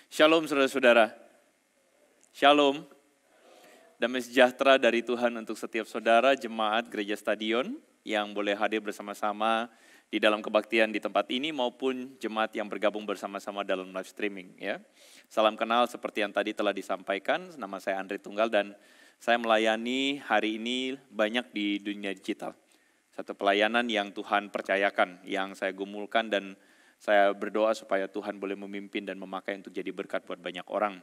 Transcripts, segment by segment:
Shalom saudara-saudara. Shalom. Damai sejahtera dari Tuhan untuk setiap saudara jemaat Gereja Stadion yang boleh hadir bersama-sama di dalam kebaktian di tempat ini maupun jemaat yang bergabung bersama-sama dalam live streaming. Ya. Salam kenal seperti yang tadi telah disampaikan, nama saya Andre Tunggal dan saya melayani hari ini banyak di dunia digital. Satu pelayanan yang Tuhan percayakan, yang saya gumulkan dan saya berdoa supaya Tuhan boleh memimpin dan memakai untuk jadi berkat buat banyak orang.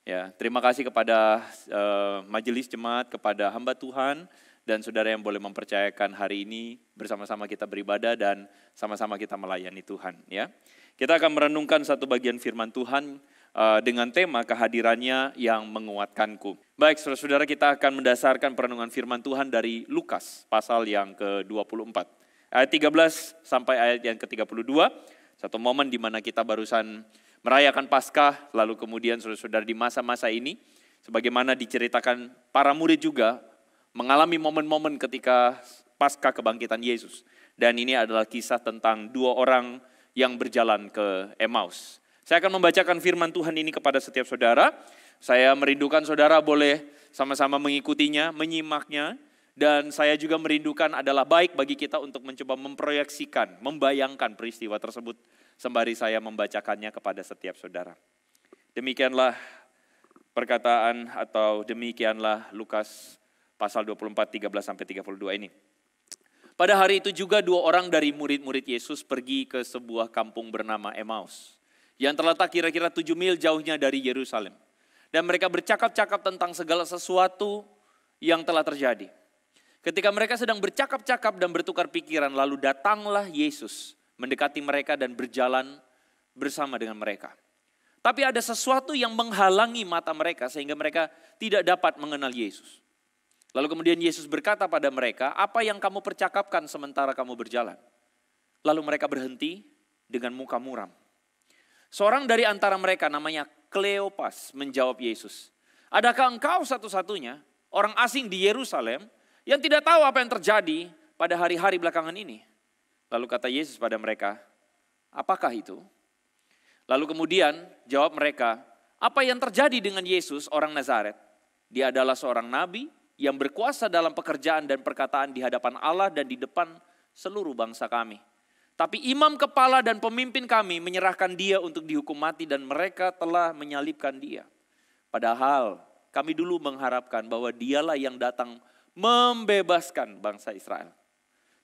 Ya, terima kasih kepada majelis jemaat, kepada hamba Tuhan dan saudara yang boleh mempercayakan hari ini bersama-sama kita beribadah dan sama-sama kita melayani Tuhan. Ya, kita akan merenungkan satu bagian firman Tuhan dengan tema kehadirannya yang menguatkanku. Baik, saudara-saudara, kita akan mendasarkan perenungan firman Tuhan dari Lukas pasal yang ke-24. Ayat 13 sampai ayat yang ke-32. Satu momen di mana kita barusan merayakan Paskah, lalu kemudian saudara-saudara di masa-masa ini, sebagaimana diceritakan para murid juga mengalami momen-momen ketika Paskah kebangkitan Yesus. Dan ini adalah kisah tentang dua orang yang berjalan ke Emmaus. Saya akan membacakan firman Tuhan ini kepada setiap saudara. Saya merindukan saudara boleh sama-sama mengikutinya, menyimaknya. Dan saya juga merindukan adalah baik bagi kita untuk mencoba memproyeksikan, membayangkan peristiwa tersebut sembari saya membacakannya kepada setiap saudara. Demikianlah perkataan atau demikianlah Lukas pasal 24, 13-32 ini. Pada hari itu juga dua orang dari murid-murid Yesus pergi ke sebuah kampung bernama Emmaus, yang terletak kira-kira 7 mil jauhnya dari Yerusalem. Dan mereka bercakap-cakap tentang segala sesuatu yang telah terjadi. Ketika mereka sedang bercakap-cakap dan bertukar pikiran, lalu datanglah Yesus mendekati mereka dan berjalan bersama dengan mereka. Tapi ada sesuatu yang menghalangi mata mereka sehingga mereka tidak dapat mengenal Yesus. Lalu kemudian Yesus berkata pada mereka, "Apa yang kamu percakapkan sementara kamu berjalan?" Lalu mereka berhenti dengan muka muram. Seorang dari antara mereka namanya Kleopas menjawab Yesus, "Adakah engkau satu-satunya orang asing di Yerusalem yang tidak tahu apa yang terjadi pada hari-hari belakangan ini?" Lalu kata Yesus pada mereka, "Apakah itu?" Lalu kemudian jawab mereka, "Apa yang terjadi dengan Yesus orang Nazaret? Dia adalah seorang nabi yang berkuasa dalam pekerjaan dan perkataan di hadapan Allah dan di depan seluruh bangsa kami. Tapi imam kepala dan pemimpin kami menyerahkan dia untuk dihukum mati dan mereka telah menyalibkan dia. Padahal kami dulu mengharapkan bahwa dialah yang datang membebaskan bangsa Israel.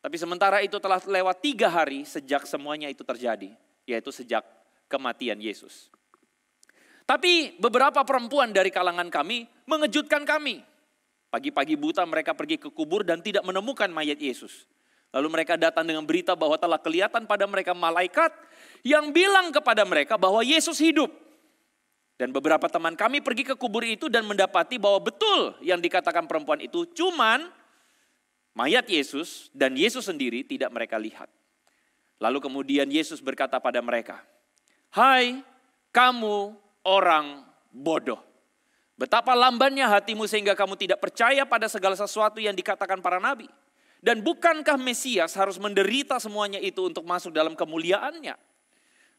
Tapi sementara itu telah lewat 3 hari sejak semuanya itu terjadi, yaitu sejak kematian Yesus. Tapi beberapa perempuan dari kalangan kami mengejutkan kami. Pagi-pagi buta mereka pergi ke kubur dan tidak menemukan mayat Yesus. Lalu mereka datang dengan berita bahwa telah kelihatan pada mereka malaikat yang bilang kepada mereka bahwa Yesus hidup. Dan beberapa teman kami pergi ke kubur itu dan mendapati bahwa betul yang dikatakan perempuan itu, cuman mayat Yesus dan Yesus sendiri tidak mereka lihat. Lalu kemudian Yesus berkata pada mereka, "Hai kamu orang bodoh. Betapa lambannya hatimu sehingga kamu tidak percaya pada segala sesuatu yang dikatakan para nabi. Dan bukankah Mesias harus menderita semuanya itu untuk masuk dalam kemuliaannya?"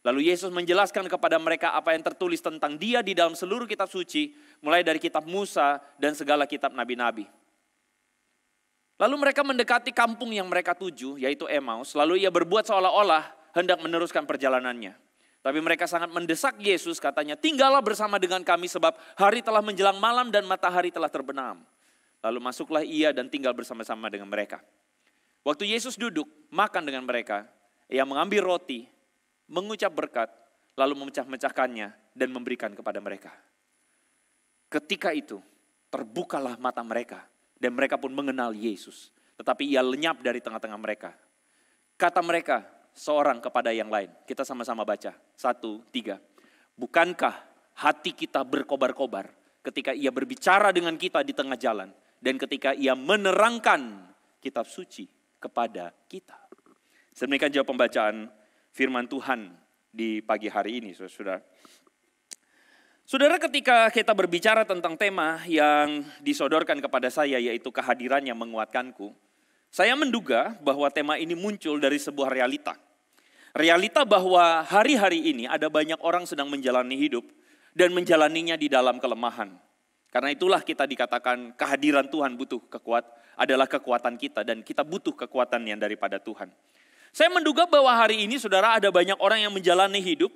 Lalu Yesus menjelaskan kepada mereka apa yang tertulis tentang dia di dalam seluruh kitab suci, mulai dari kitab Musa dan segala kitab nabi-nabi. Lalu mereka mendekati kampung yang mereka tuju, yaitu Emmaus. Lalu ia berbuat seolah-olah hendak meneruskan perjalanannya. Tapi mereka sangat mendesak Yesus, katanya, "Tinggallah bersama dengan kami sebab hari telah menjelang malam dan matahari telah terbenam." Lalu masuklah ia dan tinggal bersama-sama dengan mereka. Waktu Yesus duduk makan dengan mereka, ia mengambil roti, mengucap berkat, lalu memecah-mecahkannya dan memberikan kepada mereka. Ketika itu terbukalah mata mereka dan mereka pun mengenal Yesus. Tetapi ia lenyap dari tengah-tengah mereka. Kata mereka seorang kepada yang lain, kita sama-sama baca, 1, 3. "Bukankah hati kita berkobar-kobar ketika ia berbicara dengan kita di tengah jalan dan ketika ia menerangkan kitab suci kepada kita?" Demikian jawab pembacaan firman Tuhan di pagi hari ini, saudara. Saudara, ketika kita berbicara tentang tema yang disodorkan kepada saya, yaitu kehadiran yang menguatkanku, saya menduga bahwa tema ini muncul dari sebuah realita. Realita bahwa hari-hari ini ada banyak orang sedang menjalani hidup dan menjalaninya di dalam kelemahan. Karena itulah kita dikatakan kehadiran Tuhan adalah kekuatan kita dan kita butuh kekuatan yang daripada Tuhan. Saya menduga bahwa hari ini saudara ada banyak orang yang menjalani hidup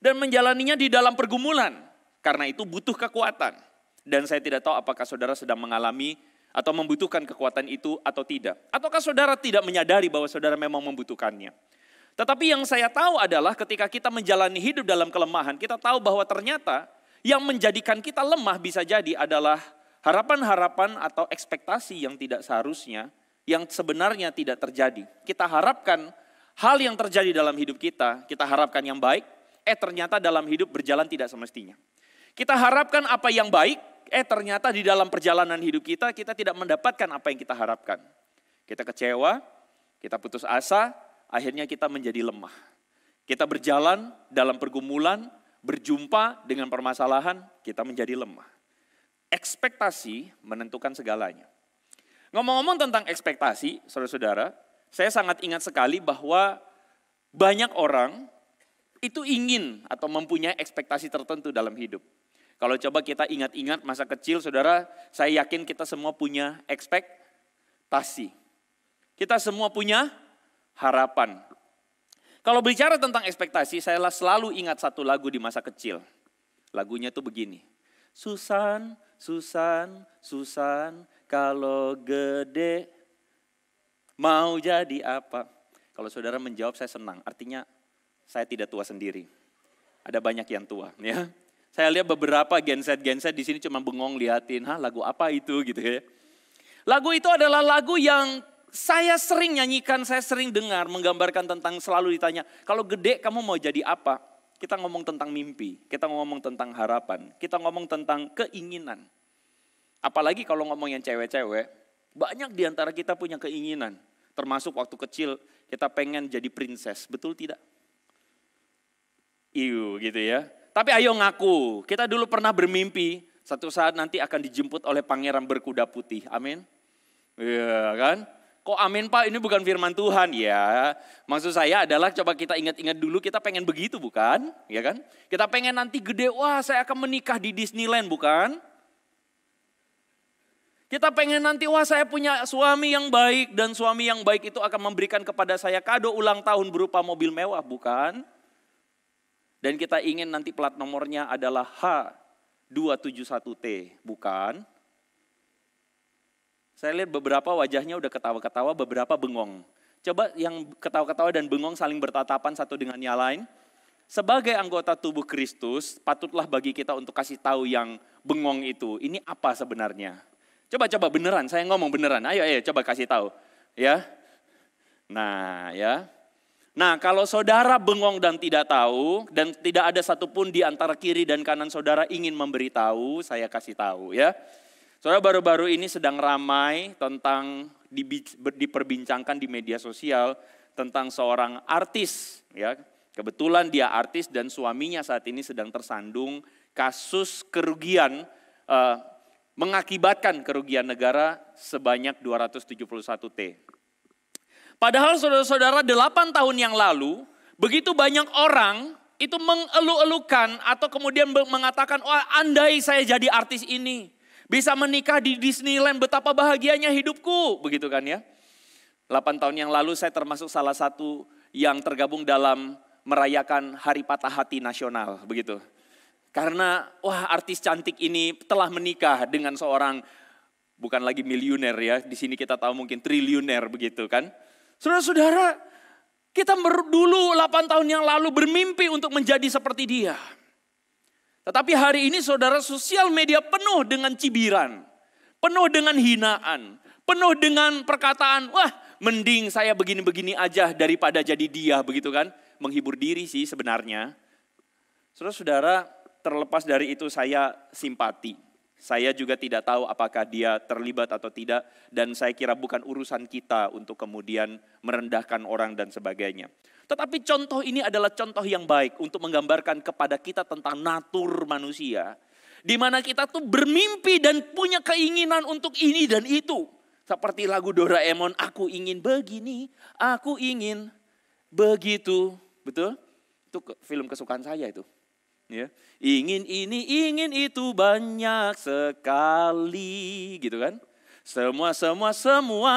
dan menjalaninya di dalam pergumulan. Karena itu butuh kekuatan. Dan saya tidak tahu apakah saudara sedang mengalami atau membutuhkan kekuatan itu atau tidak. Ataukah saudara tidak menyadari bahwa saudara memang membutuhkannya. Tetapi yang saya tahu adalah ketika kita menjalani hidup dalam kelemahan, kita tahu bahwa ternyata yang menjadikan kita lemah bisa jadi adalah harapan-harapan atau ekspektasi yang tidak seharusnya, yang sebenarnya tidak terjadi. Kita harapkan hal yang terjadi dalam hidup kita harapkan yang baik, ternyata dalam hidup berjalan tidak semestinya. Kita harapkan apa yang baik, ternyata di dalam perjalanan hidup kita tidak mendapatkan apa yang kita harapkan. Kita kecewa, kita putus asa, akhirnya kita menjadi lemah. Kita berjalan dalam pergumulan, berjumpa dengan permasalahan, kita menjadi lemah. Ekspektasi menentukan segalanya. Ngomong-ngomong tentang ekspektasi, saudara-saudara, saya sangat ingat sekali bahwa banyak orang itu ingin atau mempunyai ekspektasi tertentu dalam hidup. Kalau coba kita ingat-ingat masa kecil, saudara, saya yakin kita semua punya ekspektasi. Kita semua punya harapan. Kalau bicara tentang ekspektasi, saya selalu ingat satu lagu di masa kecil. Lagunya tuh begini. Susan, Susan, Susan, kalau gede mau jadi apa? Kalau saudara menjawab saya senang, artinya saya tidak tua sendiri. Ada banyak yang tua, ya. Saya lihat beberapa Gen Z di sini cuma bengong liatin, lagu apa itu gitu ya. Lagu itu adalah lagu yang saya sering nyanyikan, saya sering dengar, menggambarkan tentang selalu ditanya, kalau gede kamu mau jadi apa? Kita ngomong tentang mimpi, kita ngomong tentang harapan, kita ngomong tentang keinginan. Apalagi kalau ngomong yang cewek-cewek, banyak di antara kita punya keinginan. Termasuk waktu kecil kita pengen jadi princess, betul tidak? Gitu ya. Tapi ayo ngaku, kita dulu pernah bermimpi, satu saat nanti akan dijemput oleh pangeran berkuda putih, amin? Iya kan? Kok amin Pak, ini bukan firman Tuhan ya. Maksud saya adalah coba kita ingat-ingat dulu kita pengen begitu bukan? Ya kan? Kita pengen nanti gede, wah saya akan menikah di Disneyland bukan? Kita pengen nanti, wah saya punya suami yang baik dan suami yang baik itu akan memberikan kepada saya kado ulang tahun berupa mobil mewah bukan? Dan kita ingin nanti plat nomornya adalah H271T bukan? Saya lihat beberapa wajahnya udah ketawa-ketawa, beberapa bengong. Coba yang ketawa-ketawa dan bengong saling bertatapan satu dengan yang lain. Sebagai anggota tubuh Kristus, patutlah bagi kita untuk kasih tahu yang bengong itu, ini apa sebenarnya? Coba beneran, saya ngomong beneran. Ayo coba kasih tahu. Ya. Nah ya. Nah kalau saudara bengong dan tidak tahu, dan tidak ada satupun di antara kiri dan kanan saudara ingin memberitahu, saya kasih tahu ya. Saudara, baru-baru ini sedang ramai tentang diperbincangkan di media sosial tentang seorang artis. Ya. Kebetulan dia artis dan suaminya saat ini sedang tersandung kasus kerugian, mengakibatkan kerugian negara sebanyak 271T. Padahal saudara-saudara 8 tahun yang lalu, begitu banyak orang itu mengeluh-elukan atau kemudian mengatakan, wah andai saya jadi artis ini. Bisa menikah di Disneyland, betapa bahagianya hidupku. Begitu kan ya. 8 tahun yang lalu saya termasuk salah satu yang tergabung dalam merayakan Hari Patah Hati Nasional. Begitu. Karena wah artis cantik ini telah menikah dengan seorang, bukan lagi miliuner ya. Di sini kita tahu mungkin triliuner begitu kan. Saudara-saudara, kita dulu 8 tahun yang lalu bermimpi untuk menjadi seperti dia. Tetapi hari ini saudara, sosial media penuh dengan cibiran, penuh dengan hinaan, penuh dengan perkataan, wah mending saya begini-begini aja daripada jadi dia, begitu kan. Menghibur diri sih sebenarnya. Saudara-saudara, terlepas dari itu saya simpati. Saya juga tidak tahu apakah dia terlibat atau tidak, dan saya kira bukan urusan kita untuk kemudian merendahkan orang dan sebagainya. Tetapi contoh ini adalah contoh yang baik untuk menggambarkan kepada kita tentang natur manusia. Di mana kita tuh bermimpi dan punya keinginan untuk ini dan itu. Seperti lagu Doraemon, aku ingin begini, aku ingin begitu. Betul? Itu film kesukaan saya itu. Ya. Ingin ini, ingin itu banyak sekali, gitu kan. Semua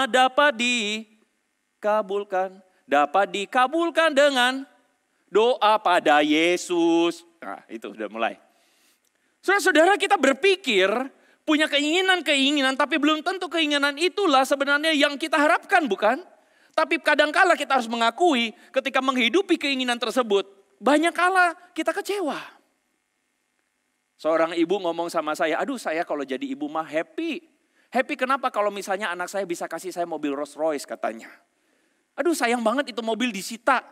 dapat dikabulkan dengan doa pada Yesus. Nah, itu udah mulai. Saudara-saudara, kita berpikir punya keinginan-keinginan, tapi belum tentu keinginan itulah sebenarnya yang kita harapkan, bukan? Tapi kadangkala kita harus mengakui ketika menghidupi keinginan tersebut, banyak kala kita kecewa. Seorang ibu ngomong sama saya, aduh saya kalau jadi ibu mah happy. Happy kenapa? Kalau misalnya anak saya bisa kasih saya mobil Rolls Royce katanya. Aduh sayang banget itu mobil disita,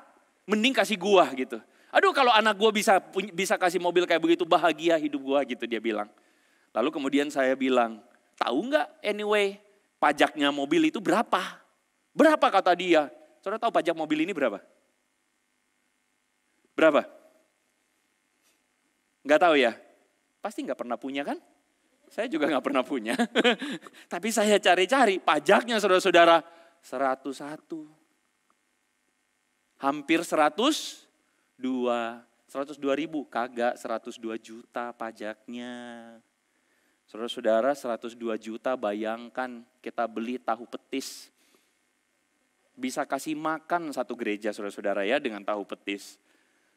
mending kasih gua gitu. Aduh kalau anak gua bisa kasih mobil kayak begitu, bahagia hidup gua gitu, dia bilang. Lalu kemudian saya bilang, tahu nggak anyway pajaknya mobil itu berapa? Berapa kata dia? Saudara tahu pajak mobil ini berapa? Berapa? Nggak tahu ya? Pasti nggak pernah punya kan? Saya juga nggak pernah punya. Tapi saya cari-cari pajaknya saudara-saudara 101. Hampir 102 ribu, kagak 102 juta pajaknya. Saudara-saudara 102 juta, bayangkan kita beli tahu petis. Bisa kasih makan satu gereja saudara-saudara ya dengan tahu petis.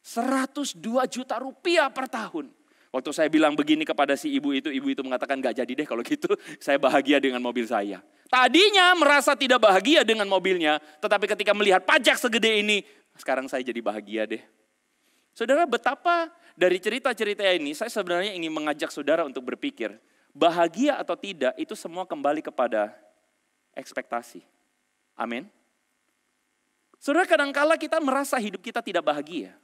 102 juta rupiah per tahun. Waktu saya bilang begini kepada si ibu itu mengatakan gak jadi deh kalau gitu. Saya bahagia dengan mobil saya. Tadinya merasa tidak bahagia dengan mobilnya. Tetapi ketika melihat pajak segede ini, sekarang saya jadi bahagia deh. Saudara, betapa dari cerita-cerita ini saya sebenarnya ingin mengajak saudara untuk berpikir. Bahagia atau tidak itu semua kembali kepada ekspektasi. Amin. Saudara, kadangkala kita merasa hidup kita tidak bahagia.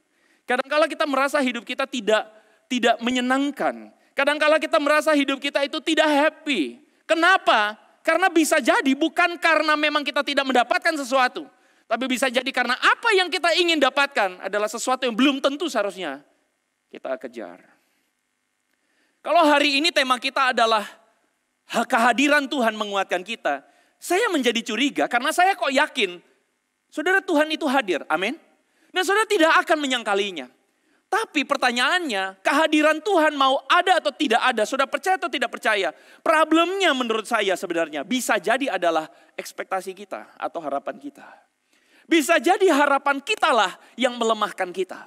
Kadangkala kita merasa hidup kita tidak menyenangkan. Kadangkala kita merasa hidup kita itu tidak happy. Kenapa? Karena bisa jadi bukan karena memang kita tidak mendapatkan sesuatu. Tapi bisa jadi karena apa yang kita ingin dapatkan adalah sesuatu yang belum tentu seharusnya kita kejar. Kalau hari ini tema kita adalah kehadiran Tuhan menguatkan kita. Saya menjadi curiga karena saya kok yakin saudara Tuhan itu hadir. Amin. Dan saudara tidak akan menyangkalinya. Tapi pertanyaannya, kehadiran Tuhan mau ada atau tidak ada, saudara percaya atau tidak percaya? Problemnya menurut saya sebenarnya bisa jadi adalah ekspektasi kita atau harapan kita. Bisa jadi harapan kita lah yang melemahkan kita.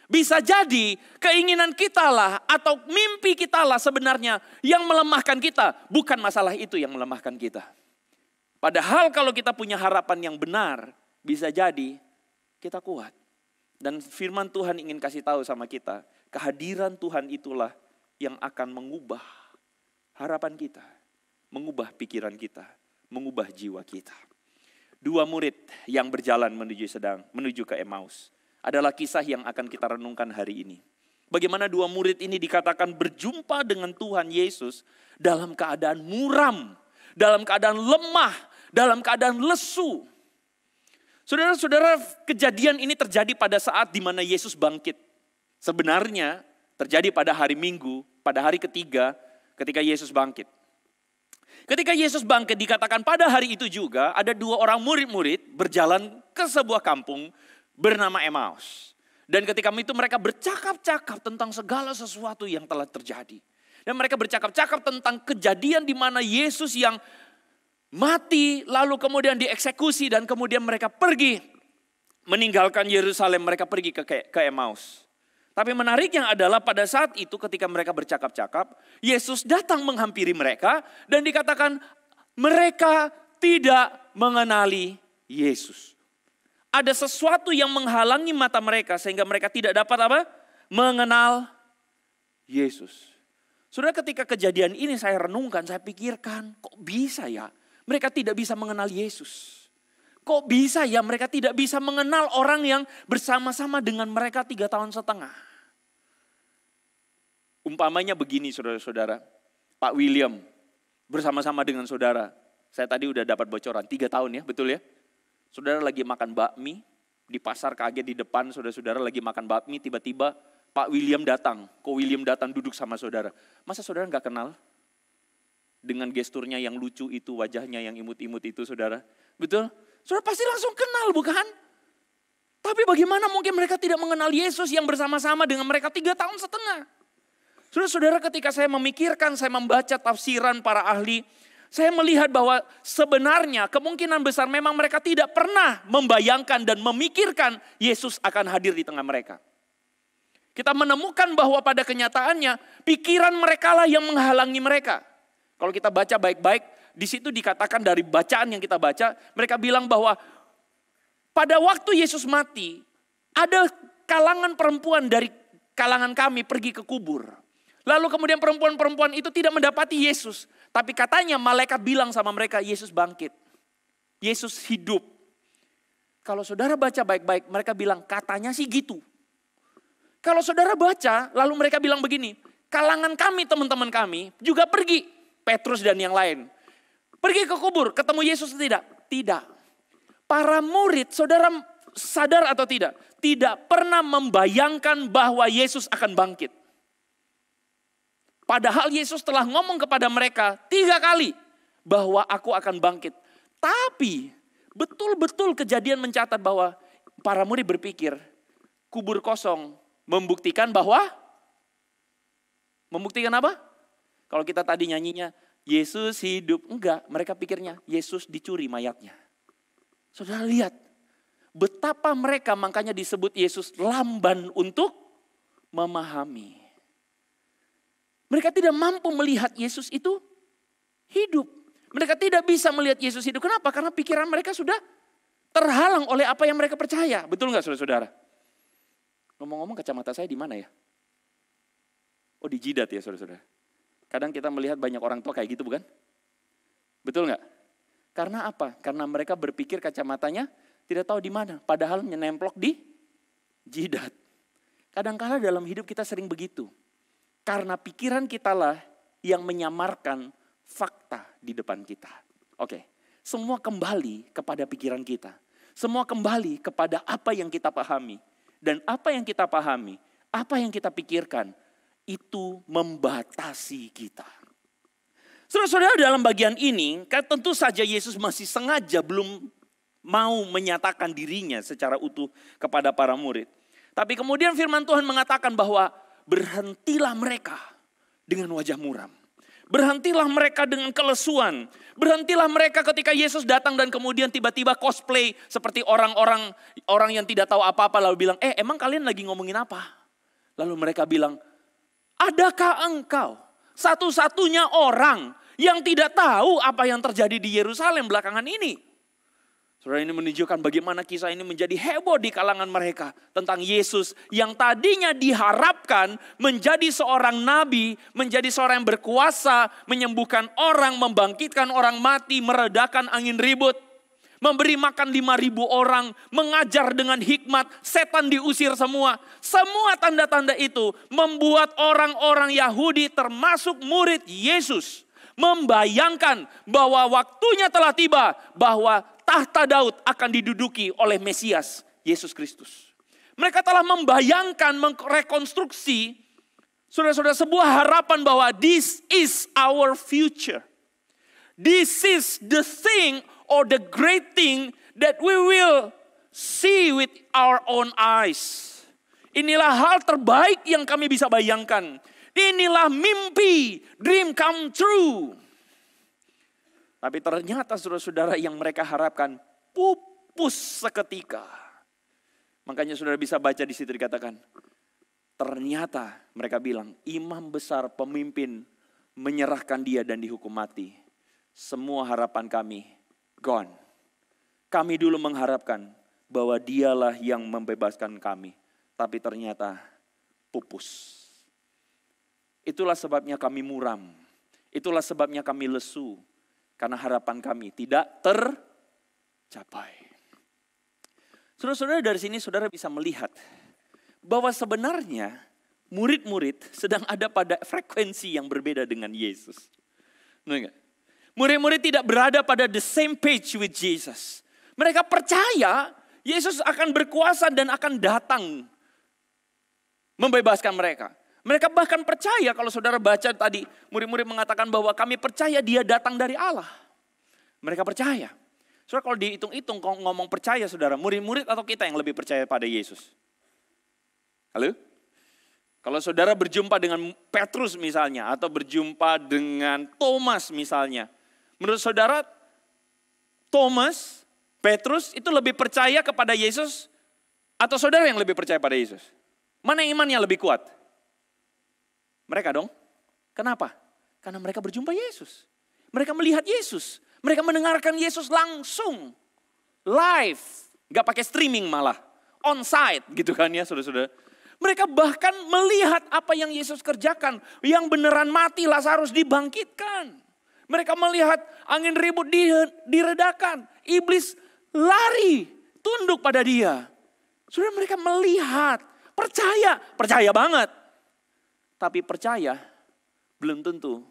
Bisa jadi keinginan kita lah atau mimpi kita lah sebenarnya yang melemahkan kita. Bukan masalah itu yang melemahkan kita. Padahal kalau kita punya harapan yang benar, bisa jadi kita kuat. Dan firman Tuhan ingin kasih tahu sama kita, kehadiran Tuhan itulah yang akan mengubah harapan kita, mengubah pikiran kita, mengubah jiwa kita. Dua murid yang berjalan menuju ke Emmaus adalah kisah yang akan kita renungkan hari ini. Bagaimana dua murid ini dikatakan berjumpa dengan Tuhan Yesus dalam keadaan muram, dalam keadaan lemah, dalam keadaan lesu. Saudara-saudara, kejadian ini terjadi pada saat di mana Yesus bangkit. Sebenarnya terjadi pada hari Minggu, pada hari ketiga ketika Yesus bangkit. Ketika Yesus bangkit dikatakan pada hari itu juga ada dua orang murid-murid berjalan ke sebuah kampung bernama Emmaus. Dan ketika itu mereka bercakap-cakap tentang segala sesuatu yang telah terjadi. Dan mereka bercakap-cakap tentang kejadian di mana Yesus yang mati, lalu kemudian dieksekusi dan kemudian mereka pergi meninggalkan Yerusalem, mereka pergi ke Emmaus. Tapi menariknya adalah pada saat itu ketika mereka bercakap-cakap, Yesus datang menghampiri mereka dan dikatakan mereka tidak mengenali Yesus. Ada sesuatu yang menghalangi mata mereka sehingga mereka tidak dapat apa? Mengenal Yesus. Saudara, ketika kejadian ini saya renungkan, saya pikirkan kok bisa ya? Mereka tidak bisa mengenal Yesus. Kok bisa ya mereka tidak bisa mengenal orang yang bersama-sama dengan mereka 3 tahun setengah. Umpamanya begini saudara-saudara. Pak William bersama-sama dengan saudara. Saya tadi udah dapat bocoran 3 tahun ya, betul ya. Saudara lagi makan bakmi di pasar, kaget di depan saudara-saudara lagi makan bakmi, tiba-tiba Pak William datang. Kok William datang duduk sama saudara. Masa saudara gak kenal? Dengan gesturnya yang lucu itu, wajahnya yang imut-imut itu saudara. Betul? Saudara pasti langsung kenal bukan? Tapi bagaimana mungkin mereka tidak mengenal Yesus yang bersama-sama dengan mereka 3,5 tahun. Saudara-saudara, ketika saya memikirkan, saya membaca tafsiran para ahli, saya melihat bahwa sebenarnya kemungkinan besar memang mereka tidak pernah membayangkan dan memikirkan Yesus akan hadir di tengah mereka. Kita menemukan bahwa pada kenyataannya pikiran mereka lah yang menghalangi mereka. Kalau kita baca baik-baik, di situ dikatakan dari bacaan yang kita baca, mereka bilang bahwa pada waktu Yesus mati, ada kalangan perempuan dari kalangan kami pergi ke kubur. Lalu kemudian perempuan-perempuan itu tidak mendapati Yesus. Tapi katanya malaikat bilang sama mereka, Yesus bangkit. Yesus hidup. Kalau saudara baca baik-baik, mereka bilang katanya sih gitu. Kalau saudara baca, lalu mereka bilang begini, kalangan kami, teman-teman kami juga pergi. Petrus dan yang lain. Pergi ke kubur, ketemu Yesus tidak? Tidak. Para murid, saudara sadar atau tidak? Tidak pernah membayangkan bahwa Yesus akan bangkit. Padahal Yesus telah ngomong kepada mereka 3 kali bahwa aku akan bangkit. Tapi betul-betul kejadian mencatat bahwa para murid berpikir kubur kosong membuktikan bahwa, membuktikan apa? Kalau kita tadi nyanyinya Yesus hidup, enggak, mereka pikirnya Yesus dicuri mayatnya. Saudara lihat betapa mereka makanya disebut Yesus lamban untuk memahami. Mereka tidak mampu melihat Yesus itu hidup. Mereka tidak bisa melihat Yesus hidup. Kenapa? Karena pikiran mereka sudah terhalang oleh apa yang mereka percaya. Betul nggak saudara-saudara? Ngomong-ngomong kacamata saya di mana ya? Oh di jidat ya saudara-saudara. Kadang kita melihat banyak orang tua kayak gitu bukan? Betul nggak? Karena apa? Karena mereka berpikir kacamatanya tidak tahu di mana. Padahal nyenemplok di jidat. Kadang-kala dalam hidup kita sering begitu. Karena pikiran kita lah yang menyamarkan fakta di depan kita. Oke, semua kembali kepada pikiran kita. Semua kembali kepada apa yang kita pahami. Dan apa yang kita pahami, apa yang kita pikirkan, itu membatasi kita. Saudara-saudara, dalam bagian ini, kan tentu saja Yesus masih sengaja belum mau menyatakan dirinya secara utuh kepada para murid. Tapi kemudian firman Tuhan mengatakan bahwa berhentilah mereka dengan wajah muram. Berhentilah mereka dengan kelesuan. Berhentilah mereka ketika Yesus datang dan kemudian tiba-tiba cosplay seperti orang-orang yang tidak tahu apa-apa lalu bilang, emang kalian lagi ngomongin apa? Lalu mereka bilang, adakah engkau satu-satunya orang yang tidak tahu apa yang terjadi di Yerusalem belakangan ini? Saudara, ini menunjukkan bagaimana kisah ini menjadi heboh di kalangan mereka. Tentang Yesus yang tadinya diharapkan menjadi seorang nabi, menjadi seorang yang berkuasa, menyembuhkan orang, membangkitkan orang mati, meredakan angin ribut. Memberi makan 5.000 orang, mengajar dengan hikmat, setan diusir semua. Semua tanda-tanda itu membuat orang-orang Yahudi termasuk murid Yesus membayangkan bahwa waktunya telah tiba, bahwa tahta Daud akan diduduki oleh Mesias, Yesus Kristus. Mereka telah membayangkan, merekonstruksi, saudara-saudara, sebuah harapan bahwa this is our future. This is the thing or the great thing that we will see with our own eyes. Inilah hal terbaik yang kami bisa bayangkan. Inilah mimpi, dream come true. Tapi ternyata saudara-saudara yang mereka harapkan pupus seketika. Makanya saudara bisa baca di situ dikatakan, ternyata mereka bilang imam besar pemimpin menyerahkan dia dan dihukum mati. Semua harapan kami gone. Kami dulu mengharapkan bahwa dialah yang membebaskan kami. Tapi ternyata pupus. Itulah sebabnya kami muram. Itulah sebabnya kami lesu. Karena harapan kami tidak tercapai. Saudara-saudara, dari sini saudara bisa melihat bahwa sebenarnya murid-murid sedang ada pada frekuensi yang berbeda dengan Yesus. Benar nggak? Murid-murid tidak berada pada the same page with Jesus. Mereka percaya Yesus akan berkuasa dan akan datang membebaskan mereka. Mereka bahkan percaya, kalau saudara baca tadi, murid-murid mengatakan bahwa kami percaya dia datang dari Allah. Mereka percaya. Saudara, kalau dihitung-hitung ngomong percaya saudara, murid-murid atau kita yang lebih percaya pada Yesus? Halo? Kalau saudara berjumpa dengan Petrus misalnya, atau berjumpa dengan Thomas misalnya. Menurut saudara, Thomas, Petrus itu lebih percaya kepada Yesus, atau saudara yang lebih percaya pada Yesus? Mana imannya lebih kuat? Mereka dong. Kenapa? Karena mereka berjumpa Yesus. Mereka melihat Yesus. Mereka mendengarkan Yesus langsung. Live. Gak pakai streaming malah. On site gitu kan ya saudara-saudara. Mereka bahkan melihat apa yang Yesus kerjakan. Yang beneran mati Lazarus dibangkitkan. Mereka melihat angin ribut diredakan. Iblis lari. Tunduk pada dia. Saudara, mereka melihat. Percaya banget. Tapi percaya belum tentu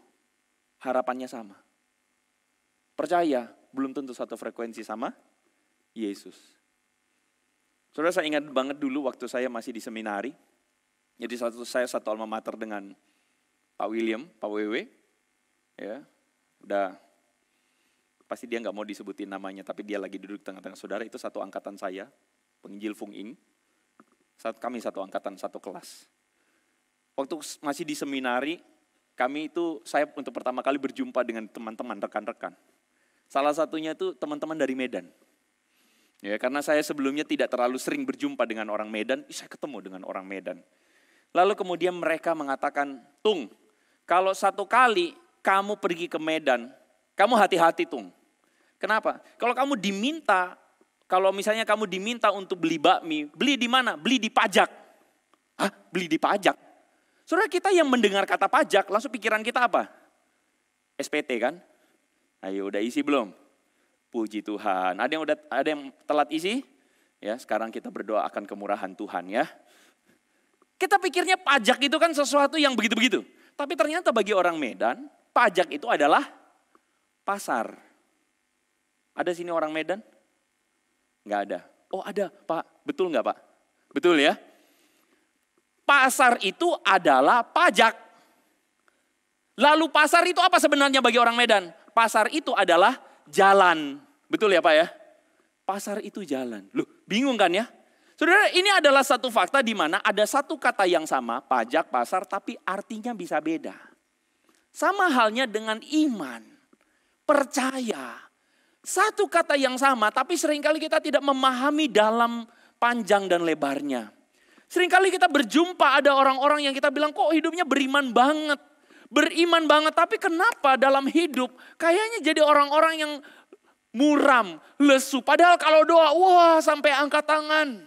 harapannya sama. Percaya belum tentu satu frekuensi sama Yesus. Saudara, saya ingat banget dulu waktu saya masih di seminari. Jadi saya satu alma mater dengan Pak William, Pak WW. Ya, udah pasti dia nggak mau disebutin namanya, tapi dia lagi duduk tengah-tengah saudara. Itu satu angkatan saya, penginjil Fung Ing. Kami satu angkatan, satu kelas. Waktu masih di seminari, saya untuk pertama kali berjumpa dengan teman-teman, rekan-rekan. Salah satunya itu teman-teman dari Medan. Ya, karena saya sebelumnya tidak terlalu sering berjumpa dengan orang Medan, saya ketemu dengan orang Medan. Lalu kemudian mereka mengatakan, Tung, kalau satu kali kamu pergi ke Medan, kamu hati-hati Tung. Kenapa? Kalau misalnya kamu diminta untuk beli bakmi, beli di mana? Beli di pajak. Hah? Beli di pajak? Saudara, kita yang mendengar kata pajak, langsung pikiran kita apa? SPT kan? Ayo udah isi belum? Puji Tuhan. Ada yang telat isi? Ya, sekarang kita berdoa akan kemurahan Tuhan ya. Kita pikirnya pajak itu kan sesuatu yang begitu-begitu. Tapi ternyata bagi orang Medan, pajak itu adalah pasar. Ada sini orang Medan? Enggak ada. Oh ada Pak, betul enggak Pak? Betul ya? Pasar itu adalah pajak. Lalu pasar itu apa sebenarnya bagi orang Medan? Pasar itu adalah jalan. Betul ya Pak ya? Pasar itu jalan. Loh, bingung kan ya? Saudara, ini adalah satu fakta di mana ada satu kata yang sama, pajak, pasar, tapi artinya bisa beda. Sama halnya dengan iman, percaya. Satu kata yang sama, tapi seringkali kita tidak memahami dalam panjang dan lebarnya. Seringkali kita berjumpa ada orang-orang yang kita bilang, kok hidupnya beriman banget. Beriman banget, tapi kenapa dalam hidup kayaknya jadi orang-orang yang muram, lesu. Padahal kalau doa, wah sampai angkat tangan.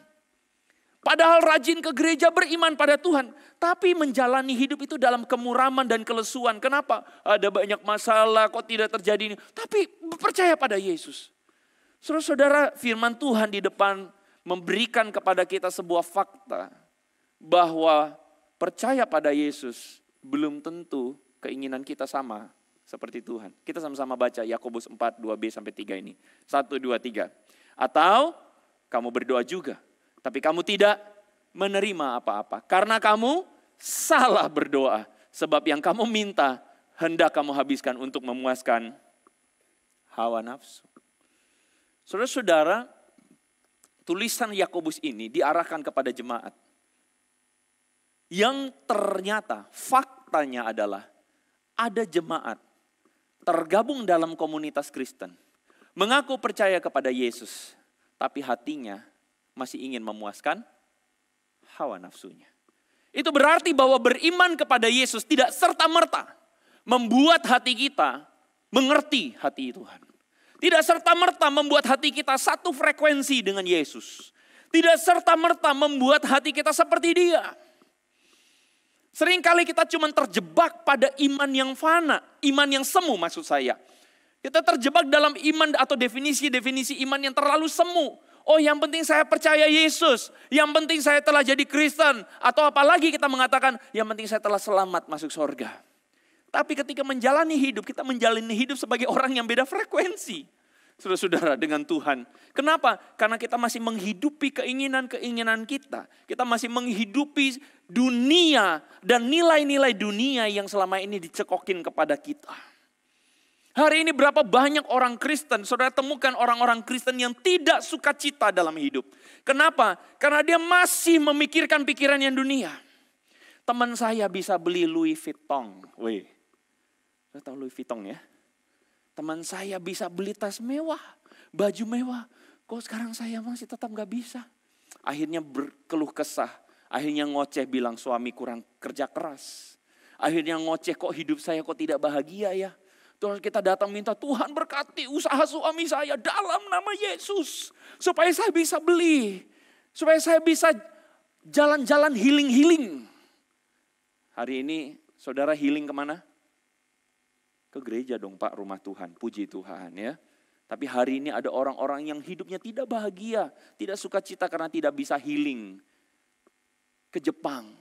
Padahal rajin ke gereja, beriman pada Tuhan. Tapi menjalani hidup itu dalam kemuraman dan kelesuan. Kenapa? Ada banyak masalah, kok tidak terjadi ini. Tapi percaya pada Yesus. Saudara-saudara, firman Tuhan di depan memberikan kepada kita sebuah fakta. Bahwa percaya pada Yesus belum tentu keinginan kita sama seperti Tuhan. Kita sama-sama baca Yakobus 4, 2b sampai 3 ini. 1, 2, 3. Atau kamu berdoa juga, tapi kamu tidak menerima apa-apa. Karena kamu salah berdoa. Sebab yang kamu minta hendak kamu habiskan untuk memuaskan hawa nafsu. Saudara-saudara, tulisan Yakobus ini diarahkan kepada jemaat. Yang ternyata faktanya adalah ada jemaat tergabung dalam komunitas Kristen. Mengaku percaya kepada Yesus, tapi hatinya masih ingin memuaskan hawa nafsunya. Itu berarti bahwa beriman kepada Yesus tidak serta-merta membuat hati kita mengerti hati Tuhan. Tidak serta-merta membuat hati kita satu frekuensi dengan Yesus. Tidak serta-merta membuat hati kita seperti Dia. Seringkali kita cuma terjebak pada iman yang fana, iman yang semu maksud saya. Kita terjebak dalam iman atau definisi-definisi iman yang terlalu semu. Oh, yang penting saya percaya Yesus, yang penting saya telah jadi Kristen, atau apalagi kita mengatakan yang penting saya telah selamat masuk surga. Tapi ketika menjalani hidup, kita menjalani hidup sebagai orang yang beda frekuensi. Saudara-saudara, dengan Tuhan. Kenapa? Karena kita masih menghidupi keinginan-keinginan kita. Kita masih menghidupi dunia dan nilai-nilai dunia yang selama ini dicekokin kepada kita. Hari ini berapa banyak orang Kristen, saudara temukan orang-orang Kristen yang tidak sukacita dalam hidup. Kenapa? Karena dia masih memikirkan pikiran yang dunia. Teman saya bisa beli Louis Vuitton. Wih, saya tahu Louis Vuitton ya. Teman saya bisa beli tas mewah, baju mewah. Kok sekarang saya masih tetap gak bisa? Akhirnya berkeluh kesah. Akhirnya ngoceh bilang suami kurang kerja keras. Akhirnya ngoceh kok hidup saya kok tidak bahagia ya. Terus kita datang minta Tuhan berkati usaha suami saya dalam nama Yesus. Supaya saya bisa beli. Supaya saya bisa jalan-jalan healing-healing. Hari ini saudara healing kemana? Ke gereja dong Pak, rumah Tuhan. Puji Tuhan ya. Tapi hari ini ada orang-orang yang hidupnya tidak bahagia. Tidak sukacita karena tidak bisa healing. Ke Jepang.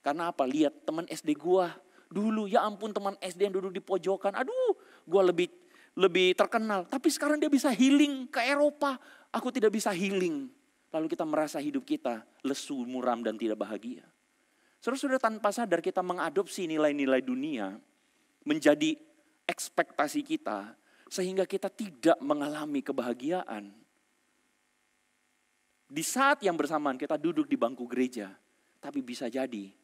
Karena apa? Lihat teman SD gua. Dulu ya ampun teman SD yang duduk di pojokan. Aduh gua lebih terkenal. Tapi sekarang dia bisa healing ke Eropa. Aku tidak bisa healing. Lalu kita merasa hidup kita lesu, muram dan tidak bahagia. Saudara-saudara tanpa sadar kita mengadopsi nilai-nilai dunia. Menjadi ekspektasi kita. Sehingga kita tidak mengalami kebahagiaan. Di saat yang bersamaan kita duduk di bangku gereja. Tapi bisa jadi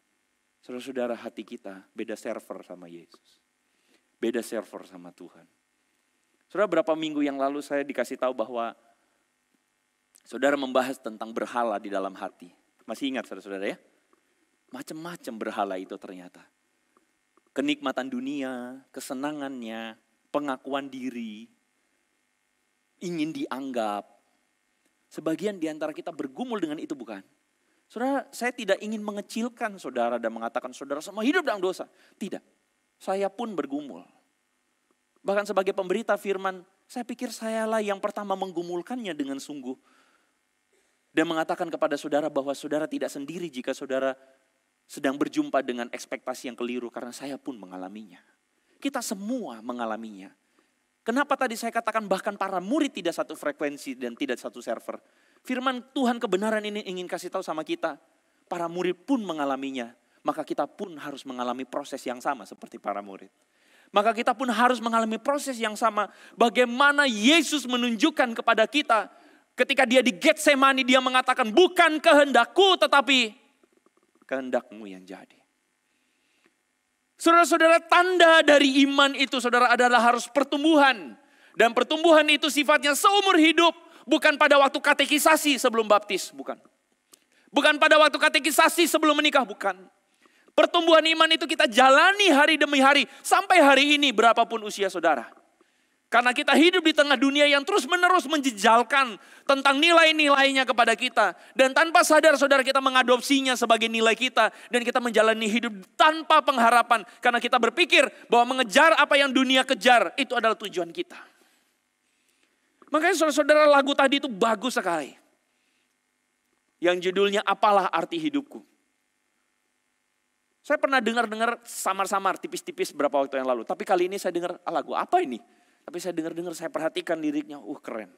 saudara-saudara hati kita beda server sama Yesus. Beda server sama Tuhan. Saudara berapa minggu yang lalu saya dikasih tahu bahwa saudara membahas tentang berhala di dalam hati. Masih ingat saudara-saudara ya? Macam-macam berhala itu ternyata. Kenikmatan dunia, kesenangannya, pengakuan diri, ingin dianggap. Sebagian di antara kita bergumul dengan itu bukan? Saudara, saya tidak ingin mengecilkan saudara dan mengatakan saudara semua hidup dalam dosa. Tidak, saya pun bergumul. Bahkan sebagai pemberita firman, saya pikir sayalah yang pertama menggumulkannya dengan sungguh. Dan mengatakan kepada saudara bahwa saudara tidak sendiri jika saudara sedang berjumpa dengan ekspektasi yang keliru. Karena saya pun mengalaminya. Kita semua mengalaminya. Kenapa tadi saya katakan bahkan para murid tidak satu frekuensi dan tidak satu server. Firman Tuhan kebenaran ini ingin kasih tahu sama kita. Para murid pun mengalaminya. Maka kita pun harus mengalami proses yang sama seperti para murid. Maka kita pun harus mengalami proses yang sama. Bagaimana Yesus menunjukkan kepada kita. Ketika dia di Getsemani dia mengatakan bukan kehendakku tetapi kehendakmu yang jadi. Saudara-saudara tanda dari iman itu saudara adalah harus pertumbuhan. Dan pertumbuhan itu sifatnya seumur hidup. Bukan pada waktu katekisasi sebelum baptis, bukan. Bukan pada waktu katekisasi sebelum menikah, bukan. Pertumbuhan iman itu kita jalani hari demi hari. Sampai hari ini berapapun usia saudara. Karena kita hidup di tengah dunia yang terus menerus menjejalkan tentang nilai-nilainya kepada kita. Dan tanpa sadar saudara kita mengadopsinya sebagai nilai kita. Dan kita menjalani hidup tanpa pengharapan. Karena kita berpikir bahwa mengejar apa yang dunia kejar itu adalah tujuan kita. Makanya saudara-saudara lagu tadi itu bagus sekali. Yang judulnya apalah arti hidupku. Saya pernah dengar samar-samar tipis-tipis beberapa waktu yang lalu. Tapi kali ini saya dengar lagu apa ini? Tapi saya dengar, saya perhatikan liriknya, keren.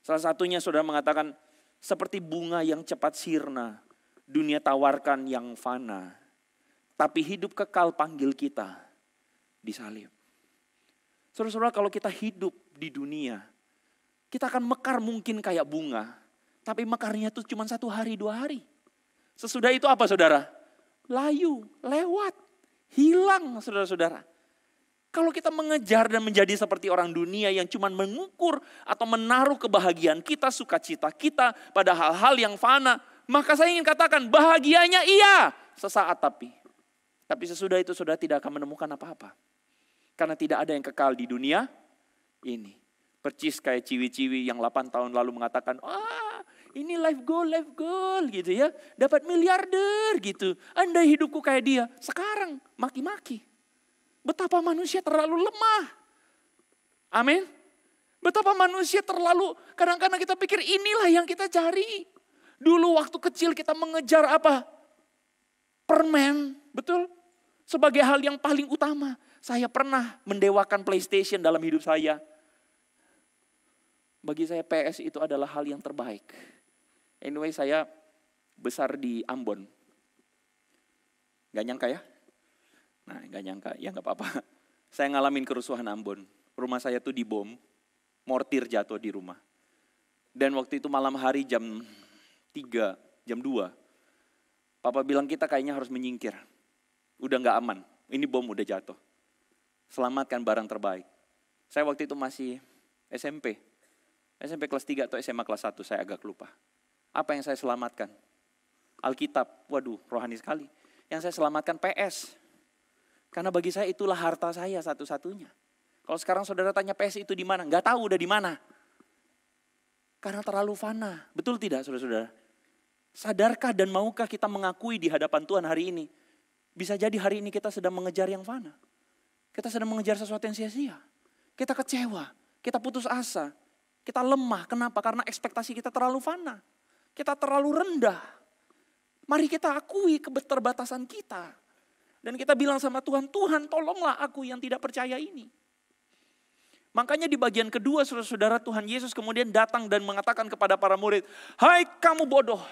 Salah satunya saudara mengatakan, seperti bunga yang cepat sirna, dunia tawarkan yang fana. Tapi hidup kekal panggil kita disalib. Saudara-saudara kalau kita hidup di dunia, kita akan mekar mungkin kayak bunga. Tapi mekarnya itu cuma 1 hari, 2 hari. Sesudah itu apa saudara? Layu, lewat, hilang saudara-saudara. Kalau kita mengejar dan menjadi seperti orang dunia yang cuma mengukur atau menaruh kebahagiaan kita, sukacita kita pada hal-hal yang fana. Maka saya ingin katakan bahagianya iya sesaat tapi. Tapi sesudah itu saudara tidak akan menemukan apa-apa. Karena tidak ada yang kekal di dunia ini. Percis kayak ciwi-ciwi yang 8 tahun lalu mengatakan, ini life goal gitu ya. Dapat miliarder gitu. Andai hidupku kayak dia. Sekarang maki-maki. Betapa manusia terlalu lemah. Amin. Betapa manusia terlalu, kadang-kadang kita pikir inilah yang kita cari. Dulu waktu kecil kita mengejar apa? Permen, betul? Sebagai hal yang paling utama. Saya pernah mendewakan PlayStation dalam hidup saya. Bagi saya PS itu adalah hal yang terbaik. Anyway saya besar di Ambon. Gak nyangka ya? Nah gak nyangka, ya gak apa-apa. Saya ngalamin kerusuhan Ambon. rumah saya tuh dibom, mortir jatuh di rumah. Dan waktu itu malam hari jam 3, jam 2, Papa bilang kita kayaknya harus menyingkir. Udah gak aman, ini bom udah jatuh. Selamatkan barang terbaik. Saya waktu itu masih SMP kelas 3 atau SMA kelas 1, saya agak lupa. Apa yang saya selamatkan? Alkitab, waduh rohani sekali. Yang saya selamatkan PS. Karena bagi saya itulah harta saya satu-satunya. Kalau sekarang saudara tanya PS itu di mana? Gak tahu udah di mana. Karena terlalu fana. Betul tidak saudara-saudara? Sadarkah dan maukah kita mengakui di hadapan Tuhan hari ini? Bisa jadi hari ini kita sedang mengejar yang fana. Kita sedang mengejar sesuatu yang sia-sia. Kita kecewa, kita putus asa, kita lemah. Kenapa? Karena ekspektasi kita terlalu fana. Kita terlalu rendah. Mari kita akui keterbatasan kita. Dan kita bilang sama Tuhan, Tuhan tolonglah aku yang tidak percaya ini. Makanya di bagian kedua saudara-saudara, Tuhan Yesus kemudian datang dan mengatakan kepada para murid, hai kamu bodoh,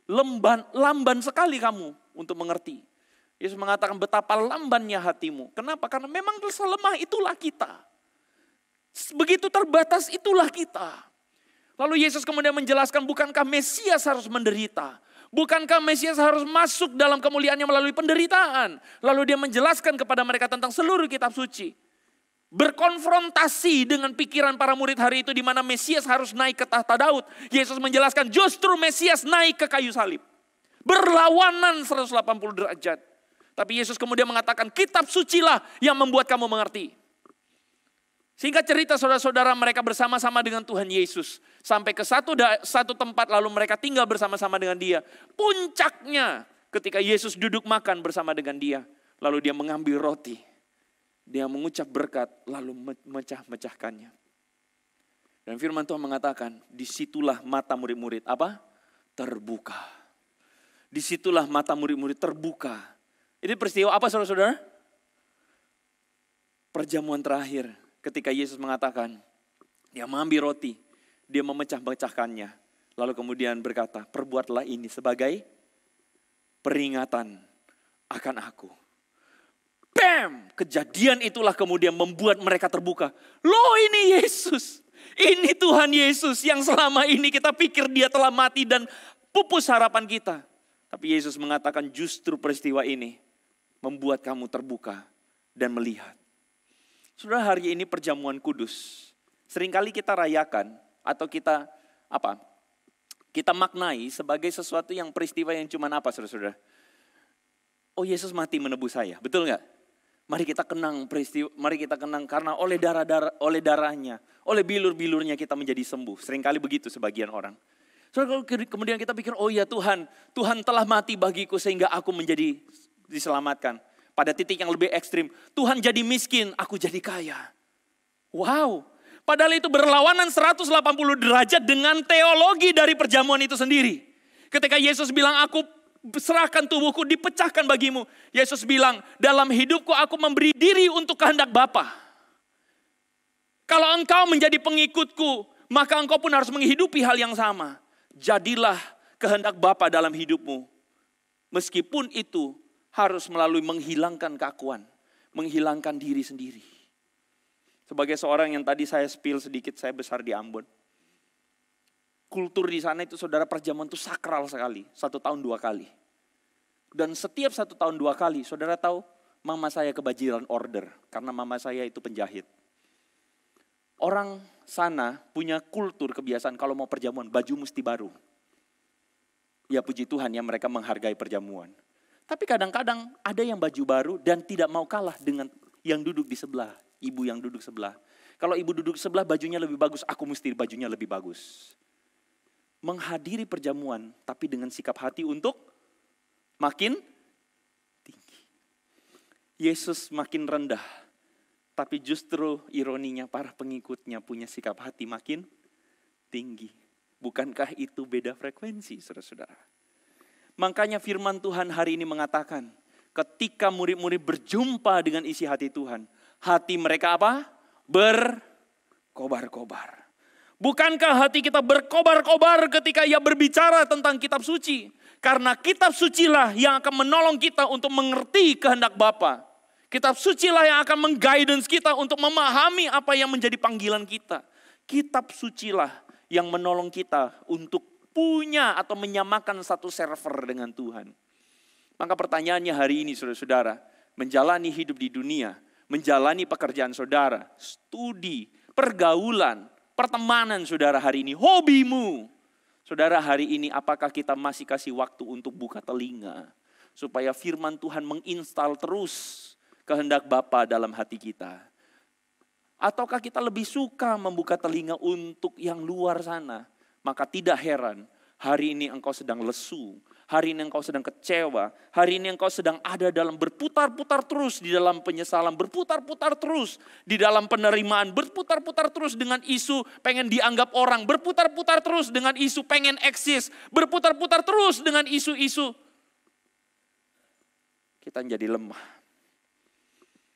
lamban sekali kamu untuk mengerti. Yesus mengatakan betapa lambannya hatimu. Kenapa? Karena memang selemah itulah kita. Begitu terbatas itulah kita. Lalu Yesus kemudian menjelaskan, bukankah Mesias harus menderita? Bukankah Mesias harus masuk dalam kemuliaannya melalui penderitaan? Lalu dia menjelaskan kepada mereka tentang seluruh kitab suci. Berkonfrontasi dengan pikiran para murid hari itu di mana Mesias harus naik ke tahta Daud. Yesus menjelaskan justru Mesias naik ke kayu salib. Berlawanan 180 derajat. Tapi Yesus kemudian mengatakan kitab sucilah yang membuat kamu mengerti. Singkat cerita saudara-saudara, mereka bersama-sama dengan Tuhan Yesus. Sampai ke satu tempat lalu mereka tinggal bersama-sama dengan dia. Puncaknya ketika Yesus duduk makan bersama dengan dia. Lalu dia mengambil roti. Dia mengucap berkat lalu mecah-mecahkannya. Dan firman Tuhan mengatakan disitulah mata murid-murid apa? Terbuka. Disitulah mata murid-murid terbuka. Ini peristiwa apa saudara-saudara? Perjamuan terakhir ketika Yesus mengatakan, dia mengambil roti, dia memecah-mecahkannya. Lalu kemudian berkata, perbuatlah ini sebagai peringatan akan aku. Bam! Kejadian itulah kemudian membuat mereka terbuka. Loh ini Yesus, ini Tuhan Yesus yang selama ini kita pikir dia telah mati dan pupus harapan kita. Tapi Yesus mengatakan justru peristiwa ini membuat kamu terbuka dan melihat. Saudara, hari ini perjamuan kudus. Seringkali kita rayakan atau kita maknai sebagai sesuatu yang peristiwa yang cuman apa saudara-saudara? Oh Yesus mati menebus saya, betul nggak? Mari kita kenang peristiwa, mari kita kenang karena oleh darahnya, oleh bilur-bilurnya kita menjadi sembuh. Seringkali begitu sebagian orang. Saudara, kemudian kita pikir, oh ya Tuhan telah mati bagiku sehingga aku menjadi diselamatkan. Pada titik yang lebih ekstrim, Tuhan jadi miskin, aku jadi kaya. Wow, padahal itu berlawanan 180 derajat dengan teologi dari perjamuan itu sendiri. Ketika Yesus bilang, aku serahkan tubuhku dipecahkan bagimu. Yesus bilang, dalam hidupku aku memberi diri untuk kehendak Bapa. Kalau engkau menjadi pengikutku, maka engkau pun harus menghidupi hal yang sama. Jadilah kehendak Bapa dalam hidupmu. Meskipun itu harus melalui menghilangkan keakuan, menghilangkan diri sendiri. Sebagai seorang yang tadi saya spill sedikit, saya besar di Ambon. Kultur di sana itu saudara, perjamuan itu sakral sekali, 1 tahun 2 kali. Dan setiap 1 tahun 2 kali, saudara tahu, mama saya kebanjiran order, karena mama saya itu penjahit. Orang sana punya kultur kebiasaan kalau mau perjamuan, baju mesti baru. Ya puji Tuhan ya mereka menghargai perjamuan. Tapi kadang-kadang ada yang baju baru dan tidak mau kalah dengan yang duduk di sebelah. Ibu yang duduk sebelah. Kalau ibu duduk sebelah bajunya lebih bagus, aku mesti bajunya lebih bagus. Menghadiri perjamuan tapi dengan sikap hati untuk makin tinggi. Yesus makin rendah. Tapi justru ironinya para pengikutnya punya sikap hati makin tinggi. Bukankah itu beda frekuensi saudara-saudara? Makanya firman Tuhan hari ini mengatakan, ketika murid-murid berjumpa dengan isi hati Tuhan, hati mereka apa? Berkobar-kobar. Bukankah hati kita berkobar-kobar ketika ia berbicara tentang kitab suci? Karena kitab sucilah yang akan menolong kita untuk mengerti kehendak Bapa. Kitab suci lah yang akan mengguidance kita untuk memahami apa yang menjadi panggilan kita. Kitab suci lah yang menolong kita untuk punya atau menyamakan satu server dengan Tuhan. Maka pertanyaannya hari ini saudara-saudara, menjalani hidup di dunia, menjalani pekerjaan saudara, studi, pergaulan, pertemanan saudara hari ini, hobimu. Saudara hari ini apakah kita masih kasih waktu untuk buka telinga, supaya firman Tuhan menginstal terus kehendak Bapa dalam hati kita? Ataukah kita lebih suka membuka telinga untuk yang luar sana? Maka tidak heran, hari ini engkau sedang lesu, hari ini engkau sedang kecewa, hari ini engkau sedang ada dalam berputar-putar terus di dalam penyesalan, berputar-putar terus di dalam penerimaan, berputar-putar terus dengan isu pengen dianggap orang, berputar-putar terus dengan isu pengen eksis, berputar-putar terus dengan isu-isu. Kita menjadi lemah.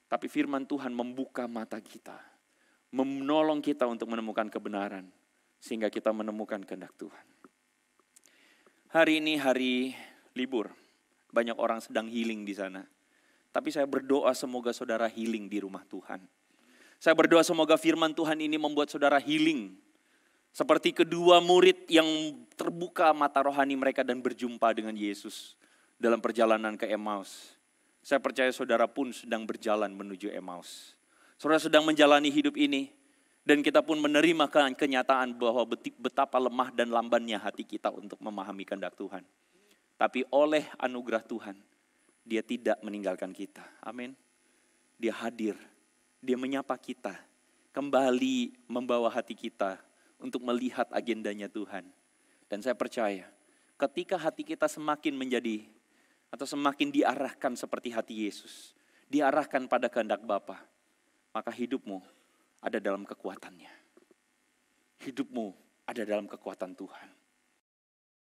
Tapi firman Tuhan membuka mata kita, menolong kita untuk menemukan kebenaran, sehingga kita menemukan kehendak Tuhan. Hari ini hari libur, banyak orang sedang healing di sana. Tapi saya berdoa semoga saudara healing di rumah Tuhan. Saya berdoa semoga firman Tuhan ini membuat saudara healing. Seperti kedua murid yang terbuka mata rohani mereka dan berjumpa dengan Yesus dalam perjalanan ke Emmaus. Saya percaya saudara pun sedang berjalan menuju Emmaus. Saudara sedang menjalani hidup ini. Dan kita pun menerima kenyataan bahwa betapa lemah dan lambannya hati kita untuk memahami kehendak Tuhan. Tapi oleh anugerah Tuhan, Dia tidak meninggalkan kita. Amin. Dia hadir, Dia menyapa kita. Kembali membawa hati kita untuk melihat agendanya Tuhan. Dan saya percaya ketika hati kita semakin menjadi atau semakin diarahkan seperti hati Yesus, diarahkan pada kehendak Bapa, maka hidupmu ada dalam kekuatannya. Hidupmu ada dalam kekuatan Tuhan.